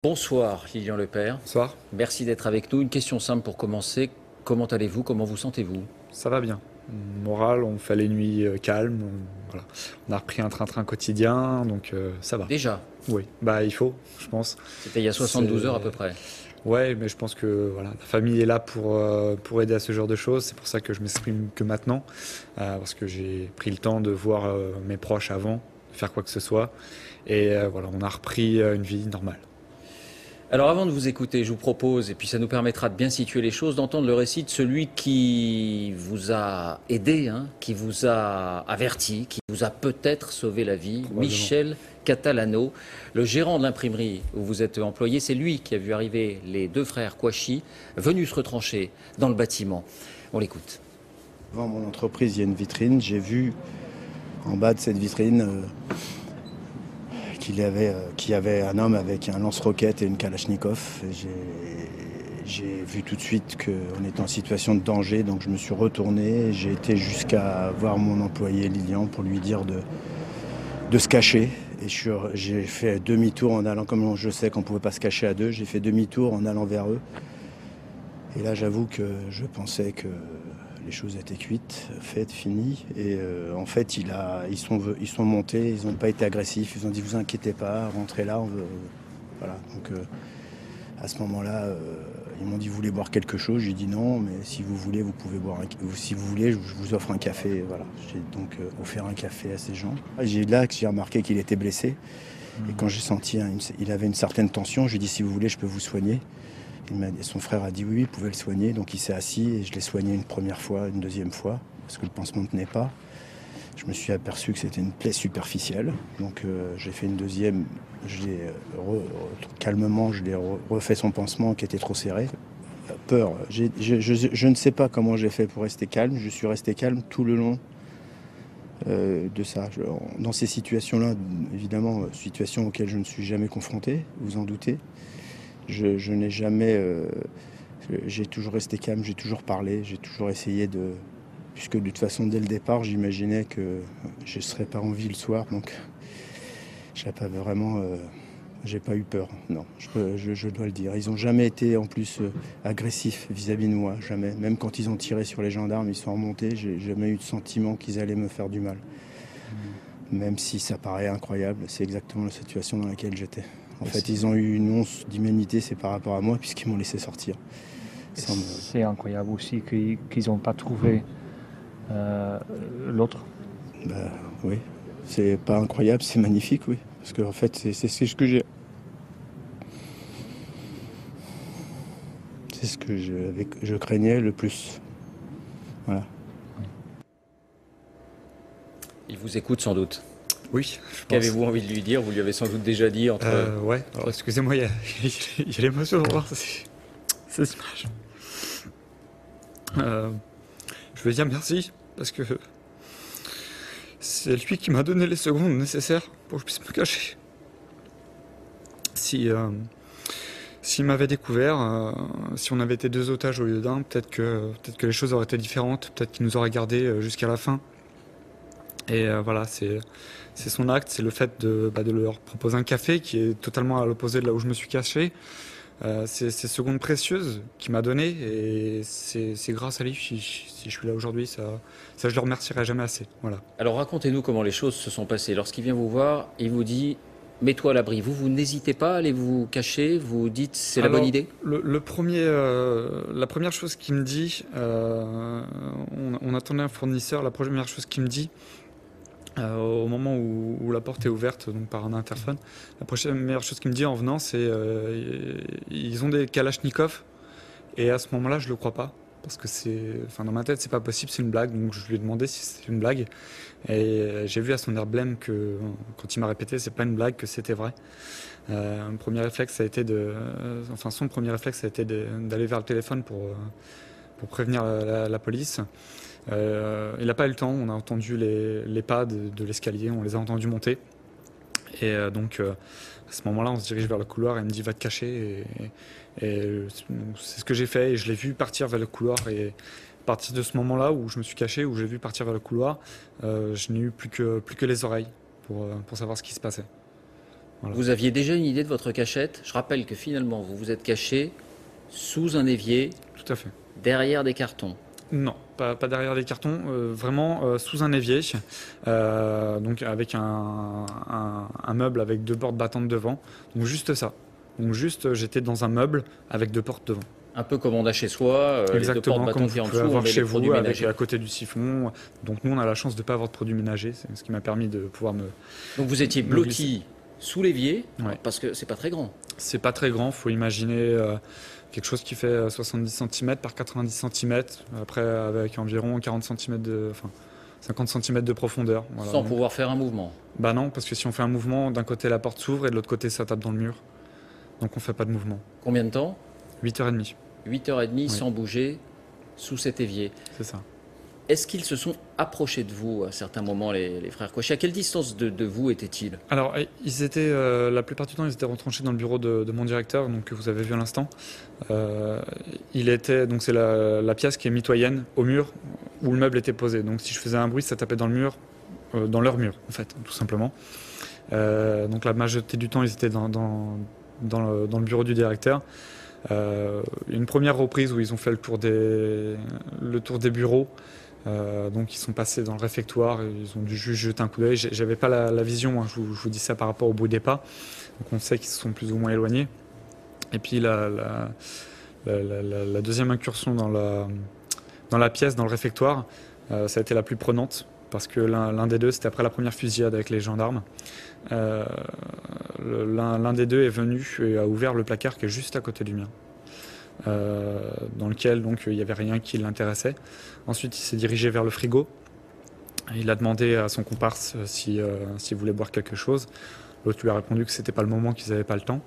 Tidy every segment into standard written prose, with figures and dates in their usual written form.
Bonsoir Lilian Lepère, Bonsoir, merci d'être avec nous. Une question simple pour commencer. Comment allez-vous? Comment vous sentez-vous? ça va bien. Moral, on fait les nuits calmes. Voilà. On a repris un train-train quotidien, donc ça va. Déjà, Oui, bah il faut, je pense. c'était il y a 72 heures à peu C'est... près. Ouais, mais je pense que voilà, la famille est là pour aider à ce genre de choses. C'est pour ça que je m'exprime que maintenant, parce que j'ai pris le temps de voir mes proches avant, de faire quoi que ce soit. Et voilà, on a repris une vie normale. Alors avant de vous écouter, je vous propose, et puis ça nous permettra de bien situer les choses, d'entendre le récit de celui qui vous a aidé, qui vous a averti, qui vous a peut-être sauvé la vie, Probablement. Michel Catalano, le gérant de l'imprimerie où vous êtes employé. C'est lui qui a vu arriver les deux frères Kouachi, venus se retrancher dans le bâtiment. On l'écoute. Devant mon entreprise, il y a une vitrine. J'ai vu en bas de cette vitrine qu'il y avait un homme avec un lance-roquette et une Kalachnikov. Et j'ai vu tout de suite qu'on était en situation de danger, donc je me suis retourné. J'ai été jusqu'à voir mon employé Lilian pour lui dire de se cacher. Et j'ai fait demi-tour en allant, comme je sais qu'on ne pouvait pas se cacher à deux, j'ai fait demi-tour en allant vers eux. Et là, j'avoue que je pensais que les choses étaient cuites, faites, finies. Et en fait, ils sont montés, ils n'ont pas été agressifs. Ils ont dit, vous inquiétez pas, rentrez là. Voilà. Donc à ce moment-là, ils m'ont dit, vous voulez boire quelque chose? J'ai dit non, mais si vous voulez, vous pouvez boire. Si vous voulez, je vous offre un café. Voilà. J'ai donc offert un café à ces gens. Là que j'ai remarqué qu'il était blessé. Et quand j'ai senti, il avait une certaine tension, j'ai dit, si vous voulez, je peux vous soigner. Son frère a dit oui, il pouvait le soigner, donc il s'est assis et je l'ai soigné une première fois, une deuxième fois, parce que le pansement ne tenait pas. Je me suis aperçu que c'était une plaie superficielle, donc j'ai fait une deuxième, calmement, je l'ai refait son pansement qui était trop serré. Peur, je ne sais pas comment j'ai fait pour rester calme, je suis resté calme tout le long de ça. Dans ces situations-là, évidemment, situations auxquelles je ne suis jamais confronté, vous en doutez. Je n'ai jamais. J'ai toujours resté calme, j'ai toujours parlé, j'ai toujours essayé de. Puisque de toute façon, dès le départ, j'imaginais que je ne serais pas en vie le soir, donc j'ai pas vraiment. J'ai pas eu peur, non, je dois le dire. Ils n'ont jamais été en plus agressifs vis-à-vis de moi, jamais. Même quand ils ont tiré sur les gendarmes, ils sont remontés, j'ai jamais eu de sentiment qu'ils allaient me faire du mal. Même si ça paraît incroyable, c'est exactement la situation dans laquelle j'étais. En fait, ils ont eu une once d'humanité, c'est par rapport à moi, puisqu'ils m'ont laissé sortir. C'est incroyable aussi qu'ils n'ont pas trouvé l'autre. Bah oui, c'est pas incroyable, c'est magnifique, oui. Parce qu'en fait, c'est ce que j'ai. C'est ce que je craignais le plus. Voilà. Il vous écoute sans doute. Oui, je pense. Qu'avez-vous envie de lui dire? Vous lui avez sans doute déjà dit entre... Ouais, alors excusez-moi, il y a l'émotion de voir ces images. Je veux dire merci, parce que c'est lui qui m'a donné les secondes nécessaires pour que je puisse me cacher. S'il m'avait découvert, si on avait été deux otages au lieu d'un, peut-être que les choses auraient été différentes, peut-être qu'il nous aurait gardés jusqu'à la fin. Et voilà, c'est son acte, c'est le fait de leur proposer un café qui est totalement à l'opposé de là où je me suis caché. C'est ces secondes précieuses qu'il m'a donné et c'est grâce à lui si je suis là aujourd'hui, ça je le remercierai jamais assez. Voilà. Alors racontez-nous comment les choses se sont passées. Lorsqu'il vient vous voir, il vous dit mets-toi à l'abri. Vous n'hésitez pas à aller vous cacher, vous dites c'est la bonne idée? La première chose qu'il me dit, on attendait un fournisseur, la première chose qu'il me dit, au moment où la porte est ouverte donc par un interphone, la première chose qu'il me dit en venant, c'est ils ont des Kalachnikov et à ce moment-là je le crois pas parce que dans ma tête c'est pas possible, c'est une blague, donc je lui ai demandé si c'était une blague et j'ai vu à son air blême que quand il m'a répété c'est pas une blague, que c'était vrai. Son premier réflexe ça a été d'aller vers le téléphone pour prévenir la police. Il n'a pas eu le temps, on a entendu les pas de l'escalier, on les a entendus monter. Et donc à ce moment-là, on se dirige vers le couloir et il me dit va te cacher. Et c'est ce que j'ai fait et je l'ai vu partir vers le couloir. Et à partir de ce moment-là où je me suis caché, où j'ai vu partir vers le couloir, je n'ai eu plus que les oreilles pour savoir ce qui se passait. Voilà. Vous aviez déjà une idée de votre cachette? Je rappelle que finalement, vous vous êtes caché sous un évier, Tout à fait. derrière des cartons. Non, pas derrière des cartons, vraiment sous un évier, donc avec un meuble avec 2 portes battantes devant, donc juste ça. Donc juste, j'étais dans un meuble avec 2 portes devant. Un peu comme on a chez soi, les 2 Exactement, portes comme battantes qui vous en pouvez dessous, on avoir met chez les produits vous, avec ménagers. à côté du siphon. Donc nous, on a la chance de ne pas avoir de produits ménagers, c'est ce qui m'a permis de pouvoir me... Donc vous étiez me blotti sous l'évier, Ouais. parce que c'est pas très grand. C'est pas très grand, faut imaginer quelque chose qui fait 70 cm par 90 cm, après avec environ 40 cm enfin 50 cm de profondeur. Voilà. Sans Donc, pouvoir faire un mouvement. bah non, parce que si on fait un mouvement, d'un côté la porte s'ouvre et de l'autre côté ça tape dans le mur. Donc on fait pas de mouvement. Combien de temps? 8h30, 8h30 Oui. sans bouger sous cet évier. c'est ça. Est-ce qu'ils se sont approchés de vous à certains moments, les frères Cochet? À quelle distance de vous étaient-ils? Alors, ils étaient, la plupart du temps, ils étaient retranchés dans le bureau de mon directeur, donc, que vous avez vu à l'instant. Il était, donc c'est la pièce qui est mitoyenne au mur où le meuble était posé. Donc si je faisais un bruit, ça tapait dans le mur, dans leur mur, en fait, tout simplement. Donc la majorité du temps, ils étaient dans le bureau du directeur. Une première reprise où ils ont fait le tour des bureaux. Donc ils sont passés dans le réfectoire, ils ont dû juste jeter un coup d'œil. J'avais pas la vision, hein, je vous dis ça par rapport au bruit des pas. Donc on sait qu'ils se sont plus ou moins éloignés. Et puis la deuxième incursion dans la pièce, dans le réfectoire, ça a été la plus prenante parce que l'un des deux, c'était après la première fusillade avec les gendarmes. L'un des deux est venu et a ouvert le placard qui est juste à côté du mien. Dans lequel donc il n'y avait rien qui l'intéressait. Ensuite, il s'est dirigé vers le frigo. Il a demandé à son comparse s'il voulait boire quelque chose. L'autre lui a répondu que c'était pas le moment, qu'ils n'avaient pas le temps.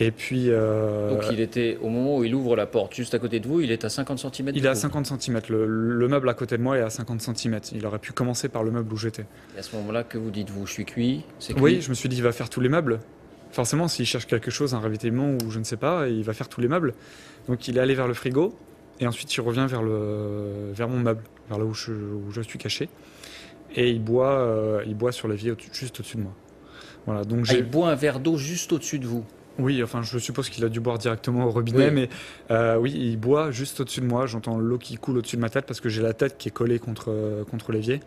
Et puis, Donc il était, au moment où il ouvre la porte, juste à côté de vous, il est à 50 cm de il est à vous. 50 cm. Le meuble à côté de moi est à 50 cm. Il aurait pu commencer par le meuble où j'étais. Et à ce moment-là, que vous dites-vous? Je suis cuit? C'est cuit? Oui, je me suis dit, il va faire tous les meubles. Forcément, s'il cherche quelque chose, un ravitaillement ou je ne sais pas, il va faire tous les meubles. Donc il est allé vers le frigo et ensuite il revient vers mon meuble, vers là où je suis caché. Et il boit sur l'évier juste au-dessus de moi. Voilà, donc Ah, il boit un verre d'eau juste au-dessus de vous. Oui, enfin je suppose qu'il a dû boire directement au robinet, Oui. mais oui, il boit juste au-dessus de moi. J'entends l'eau qui coule au-dessus de ma tête parce que j'ai la tête qui est collée contre l'évier.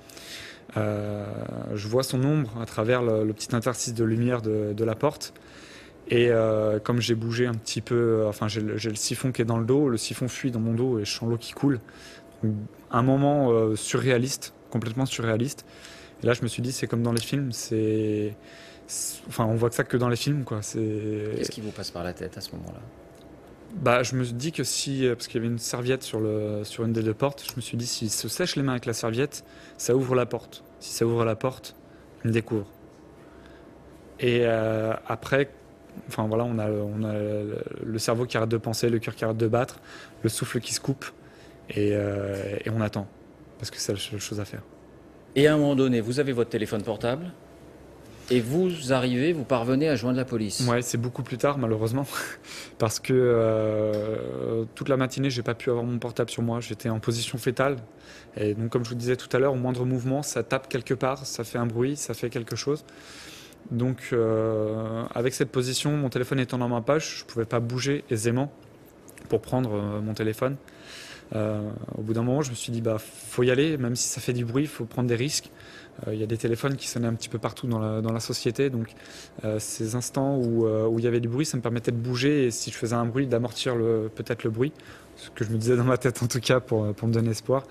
Je vois son ombre à travers le petit interstice de lumière de la porte. Et comme j'ai bougé un petit peu, enfin j'ai le siphon qui est dans le dos, le siphon fuit dans mon dos et je sens l'eau qui coule. Un moment surréaliste, complètement surréaliste. Et là je me suis dit c'est comme dans les films, enfin on voit que ça que dans les films quoi. Qu'est-ce qui vous passe par la tête à ce moment-là? Bah je me dis que parce qu'il y avait une serviette sur une des 2 portes, je me suis dit s'il se sèche les mains avec la serviette, ça ouvre la porte. Si ça ouvre la porte, il me découvre. Et après, enfin voilà, on a le cerveau qui arrête de penser, le cœur qui arrête de battre, le souffle qui se coupe, et on attend, parce que c'est la seule chose à faire. Et à un moment donné, vous avez votre téléphone portable et vous parvenez à joindre la police. Ouais, c'est beaucoup plus tard malheureusement, parce que toute la matinée, j'ai pas pu avoir mon portable sur moi, j'étais en position fétale, et donc comme je vous disais tout à l'heure, au moindre mouvement, ça tape quelque part, ça fait un bruit, ça fait quelque chose. Donc avec cette position, mon téléphone étant dans ma poche, je pouvais pas bouger aisément pour prendre mon téléphone. Au bout d'un moment, je me suis dit bah faut y aller, même si ça fait du bruit, il faut prendre des risques. Il y a des téléphones qui sonnaient un petit peu partout dans la société, donc ces instants où il y avait du bruit, ça me permettait de bouger et si je faisais un bruit, d'amortir peut-être le bruit, ce que je me disais dans ma tête en tout cas pour me donner espoir.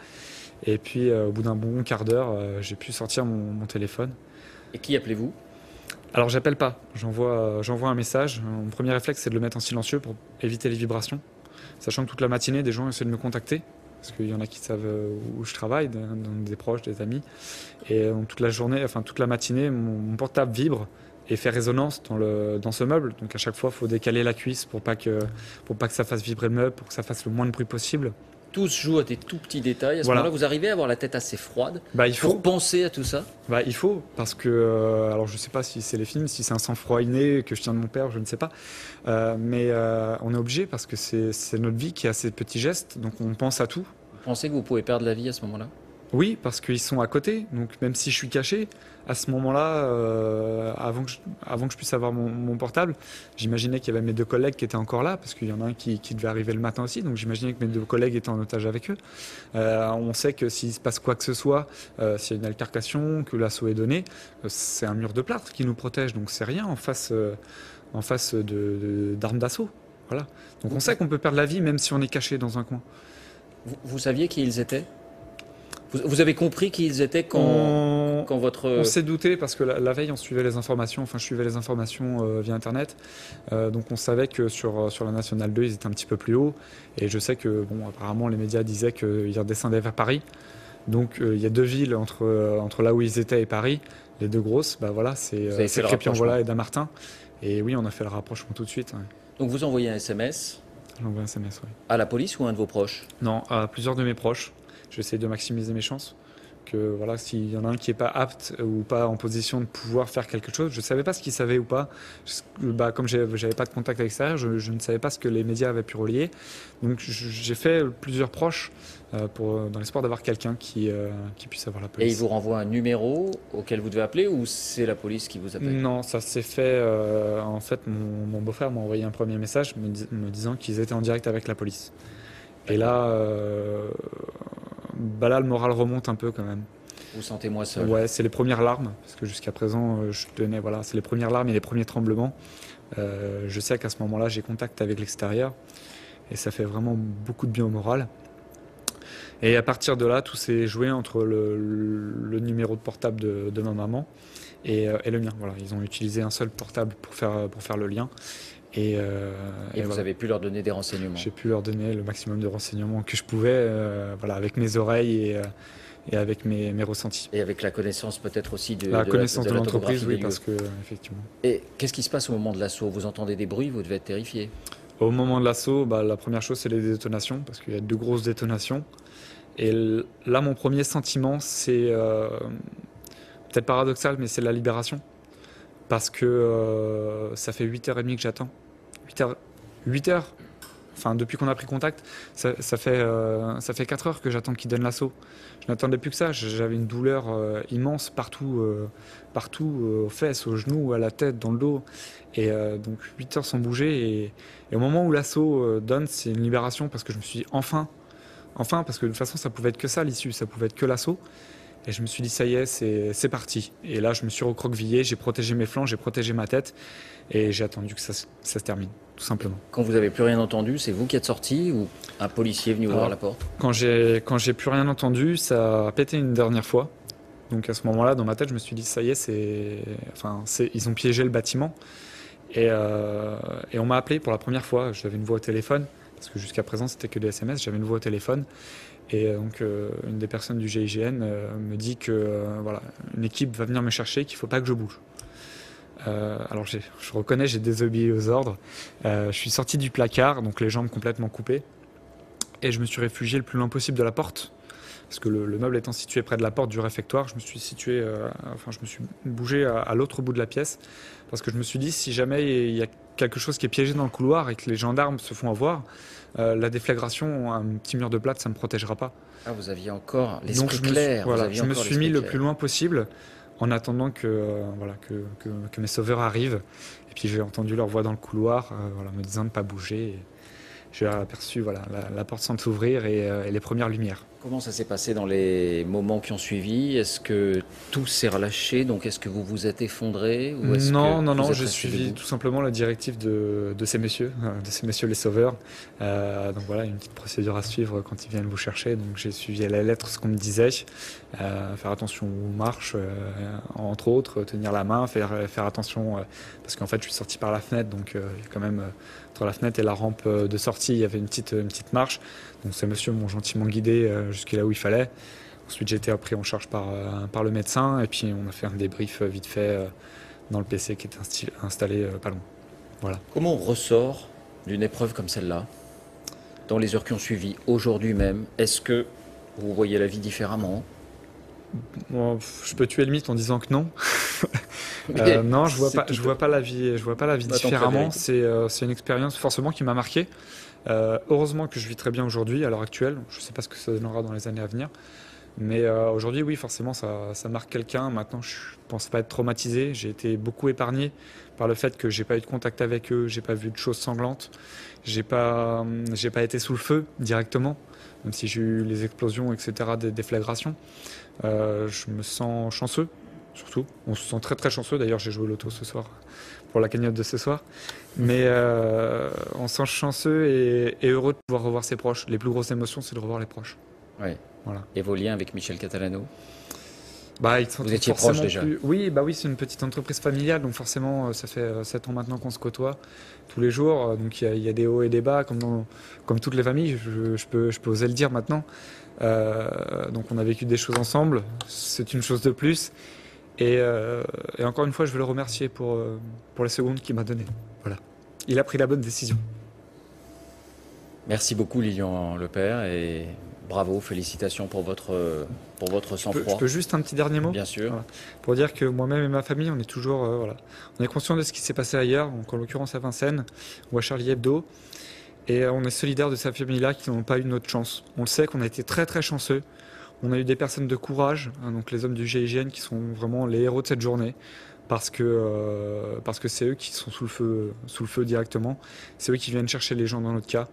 Et puis au bout d'un bon quart d'heure, j'ai pu sortir mon téléphone. Et qui appelez-vous? Alors j'appelle pas, j'envoie un message. Mon premier réflexe c'est de le mettre en silencieux pour éviter les vibrations. Sachant que toute la matinée des gens essaient de me contacter, parce qu'il y en a qui savent où je travaille, des proches, des amis. Et toute la journée, enfin toute la matinée, mon portable vibre et fait résonance dans ce meuble. Donc à chaque fois il faut décaler la cuisse pour pas que ça fasse vibrer le meuble, pour que ça fasse le moins de bruit possible. Tout se joue à des tout petits détails. À ce Voilà. moment-là, vous arrivez à avoir la tête assez froide Bah, il faut. pour penser à tout ça? Bah, il faut, parce que, alors je sais pas si c'est les films, si c'est un sang-froid inné que je tiens de mon père, je ne sais pas, mais on est obligé parce que c'est notre vie qui a ces petits gestes, donc on pense à tout. Vous pensez que vous pouvez perdre la vie à ce moment-là? Oui, parce qu'ils sont à côté. Donc même si je suis caché, à ce moment-là, avant que je puisse avoir mon portable, j'imaginais qu'il y avait mes 2 collègues qui étaient encore là, parce qu'il y en a un qui devait arriver le matin aussi. Donc j'imaginais que mes 2 collègues étaient en otage avec eux. On sait que s'il se passe quoi que ce soit, s'il y a une altercation, que l'assaut est donné, c'est un mur de plâtre qui nous protège. Donc c'est rien en face d'armes d'assaut. Voilà. Donc on sait qu'on peut perdre la vie même si on est caché dans un coin. Vous saviez qui ils étaient? Vous avez compris qui ils étaient quand votre... On s'est douté parce que la veille on suivait les informations, enfin je suivais les informations via internet, donc on savait que sur la Nationale 2 ils étaient un petit peu plus haut, et je sais que bon, apparemment les médias disaient qu'ils redescendaient vers Paris, donc il y a 2 villes entre là où ils étaient et Paris, les 2 grosses, bah voilà, c'est Crépy-en-Volà et Dammartin, et oui on a fait le rapprochement tout de suite. Ouais. Donc vous envoyez un SMS? J'envoie un SMS, oui. À la police ou à un de vos proches? Non, à plusieurs de mes proches. J'essaie de maximiser mes chances. Que voilà, s'il y en a un qui n'est pas apte ou pas en position de pouvoir faire quelque chose, je ne savais pas ce qu'il savait ou pas. Comme j'avais pas de contact avec l'extérieur, je ne savais pas ce que les médias avaient pu relayer. Donc j'ai fait plusieurs proches dans l'espoir d'avoir quelqu'un qui puisse avoir la police. Et il vous renvoie un numéro auquel vous devez appeler, ou c'est la police qui vous appelle? Non, ça s'est fait. En fait, mon beau-frère m'a envoyé un premier message me disant qu'ils étaient en direct avec la police. Et là, là, le moral remonte un peu quand même. Vous sentez moins seul? Ouais, c'est les premières larmes, parce que jusqu'à présent, voilà, c'est les premières larmes et les premiers tremblements. Je sais qu'à ce moment-là, j'ai contact avec l'extérieur, et ça fait vraiment beaucoup de bien au moral. Et à partir de là, tout s'est joué entre le numéro de portable de ma maman et le mien. Voilà, ils ont utilisé un seul portable pour faire le lien. Et vous voilà. avez pu leur donner des renseignements? J'ai pu leur donner le maximum de renseignements que je pouvais, voilà, avec mes oreilles et avec mes ressentis. Et avec la connaissance peut-être aussi de l'entreprise, oui, parce que effectivement. Et qu'est-ce qui se passe au moment de l'assaut? Vous entendez des bruits, vous devez être terrifié? Au moment de l'assaut, la première chose, c'est les détonations, parce qu'il y a 2 grosses détonations. Et là, mon premier sentiment, c'est peut-être paradoxal, mais c'est la libération. Parce que ça fait 8h30 que j'attends. 8 heures. Enfin, depuis qu'on a pris contact, ça fait 4 heures que j'attends qu'ils donnent l'assaut. Je n'attendais plus que ça. J'avais une douleur immense partout, aux fesses, aux genoux, à la tête, dans le dos. Et donc 8 heures sans bouger. Et au moment où l'assaut donne, c'est une libération parce que je me suis dit enfin, parce que de toute façon, ça pouvait être que ça l'issue, ça pouvait être que l'assaut. Et je me suis dit, ça y est, c'est parti. Et là, je me suis recroquevillé, j'ai protégé mes flancs, j'ai protégé ma tête. Et j'ai attendu que ça se termine, tout simplement. Quand vous n'avez plus rien entendu, c'est vous qui êtes sorti ou un policier est venu ouvrir la porte? Quand j'ai plus rien entendu, ça a pété une dernière fois. Donc à ce moment-là, dans ma tête, je me suis dit, ça y est, ils ont piégé le bâtiment. Et on m'a appelé pour la première fois. J'avais une voix au téléphone, parce que jusqu'à présent, c'était que des SMS. J'avais une voix au téléphone. Et donc une des personnes du GIGN me dit que voilà, une équipe va venir me chercher, qu'il ne faut pas que je bouge. Alors je reconnais, j'ai désobéi aux ordres. Je suis sorti du placard, donc les jambes complètement coupées, et je me suis réfugié le plus loin possible de la porte, parce que le meuble étant situé près de la porte du réfectoire, je me suis bougé à l'autre bout de la pièce, parce que je me suis dit, si jamais il y a quelque chose qui est piégé dans le couloir et que les gendarmes se font avoir, la déflagration, un petit mur de plâtre, ça ne me protégera pas. Ah, vous aviez encore l'esprit clair. Je me suis mis le plus loin possible en attendant que mes sauveurs arrivent. Et puis j'ai entendu leur voix dans le couloir me disant de ne pas bouger. Et j'ai aperçu la porte s'ouvrir et les premières lumières. Comment ça s'est passé dans les moments qui ont suivi? Est-ce que tout s'est relâché? Donc est-ce que vous vous êtes effondré? Ou non, j'ai suivi tout simplement la directive de ces messieurs les sauveurs. Donc voilà, une petite procédure à suivre quand ils viennent vous chercher. Donc j'ai suivi à la lettre ce qu'on me disait, faire attention aux marches, entre autres, tenir la main, faire attention, parce qu'en fait je suis sorti par la fenêtre, donc il y a quand même entre la fenêtre et la rampe de sortie, il y avait une petite marche. Donc ces messieurs m'ont gentiment guidé jusqu'à là où il fallait. Ensuite j'ai été pris en charge par le médecin, et puis on a fait un débrief vite fait dans le PC qui était installé pas loin. Voilà. Comment on ressort d'une épreuve comme celle-là, dans les heures qui ont suivi, aujourd'hui même? Est-ce que vous voyez la vie différemment? Bon, je peux tuer le mythe en disant que non. Non, je vois pas la vie différemment. C'est une expérience forcément qui m'a marqué. Heureusement que je vis très bien aujourd'hui, à l'heure actuelle. Je ne sais pas ce que ça donnera dans les années à venir. Mais aujourd'hui, oui, forcément, ça marque quelqu'un. Maintenant, je pense pas être traumatisé. J'ai été beaucoup épargné par le fait que j'ai pas eu de contact avec eux, j'ai pas vu de choses sanglantes, j'ai pas été sous le feu directement, même si j'ai eu les explosions, etc., des déflagrations. Je me sens chanceux, surtout. On se sent très très chanceux. D'ailleurs, j'ai joué au loto ce soir pour la cagnotte de ce soir. Mais on se sent chanceux et heureux de pouvoir revoir ses proches. Les plus grosses émotions, c'est de revoir les proches. Ouais. Voilà. Et vos liens avec Michel Catalano? Ils sont Vous étiez forcément proches déjà? Oui, c'est une petite entreprise familiale, donc forcément, ça fait 7 ans maintenant qu'on se côtoie tous les jours. Donc il y a des hauts et des bas, comme toutes les familles, je peux oser le dire maintenant. Donc on a vécu des choses ensemble, c'est une chose de plus. Et encore une fois, je veux le remercier pour les secondes qu'il m'a données. Voilà. Il a pris la bonne décision. Merci beaucoup Lilian Lepère et bravo, félicitations pour votre sang-froid. Je peux juste un petit dernier mot? Bien sûr. Voilà. Pour dire que moi-même et ma famille, on est toujours on est conscient de ce qui s'est passé ailleurs, donc en l'occurrence à Vincennes ou à Charlie Hebdo, et on est solidaire de ces familles-là qui n'ont pas eu notre chance. On le sait qu'on a été très très chanceux. On a eu des personnes de courage, donc les hommes du GIGN qui sont vraiment les héros de cette journée. Parce que c'est eux qui sont sous le feu directement. C'est eux qui viennent chercher les gens dans notre cas.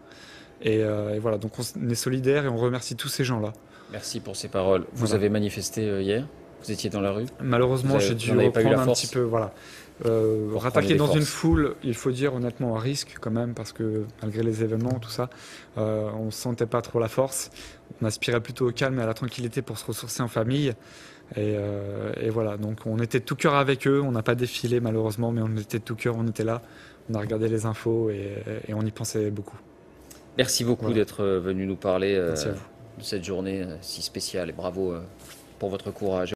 Et voilà, donc on est solidaires et on remercie tous ces gens-là. Merci pour ces paroles. Vous avez manifesté hier? Vous étiez dans la rue? Malheureusement, j'ai dû reprendre un petit peu, voilà. Rattaquer dans une foule, il faut dire honnêtement, à risque quand même, parce que malgré les événements, tout ça, on ne sentait pas trop la force. On aspirait plutôt au calme et à la tranquillité pour se ressourcer en famille. Et voilà, donc on était de tout cœur avec eux. On n'a pas défilé malheureusement, mais on était de tout cœur, on était là. On a regardé les infos et on y pensait beaucoup. Merci beaucoup d'être venu nous parler Merci à vous. de cette journée si spéciale et bravo pour votre courage.